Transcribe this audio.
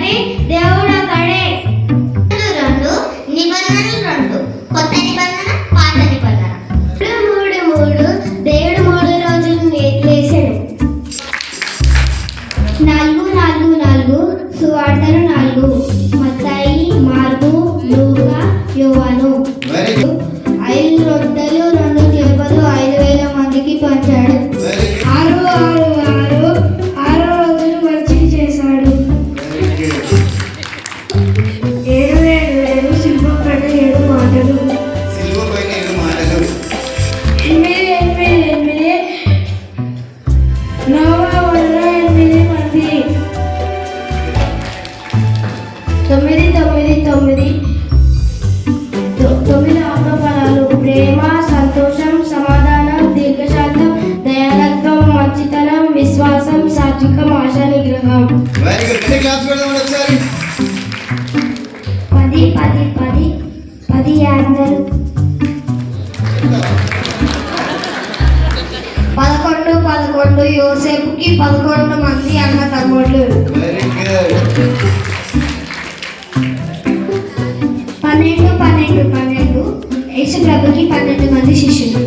ఒకటి దేవుడు ఒకడే. రెండు నిబంధనలు రెండు, కొత్త నిబంధన పాత నిబంధన. మూడు మూడు దేవుడు 3 రోజులు లేచాడు. 4 4 4 సువార్తలు 4, మత్తయి, మార్కు, లూకా, యోహాను. 5 రొట్టెలు 2 చేపలు 5,000 మందికి పంచాడు. 6 రోజులు మంచిగా చేశాడు. 7 శిల్పం పైన 7 మాటలు. 8 నోవా వల్ల 8 మంది. 9 ఆత్మఫలాలు: ప్రేమ, సంతోషం, సమాధానం, దీర్ఘశాంతం, దయాలత్వం, మంచితనం, విశ్వాసం, సాత్వికం, ఆశా నిగ్రహం. 10 యాందరు. 11 యోసేపుకి 11 మంది అన్న తమ్ముళ్ళు. 12 యేసు ప్రభుకి 12 మంది శిష్యులు.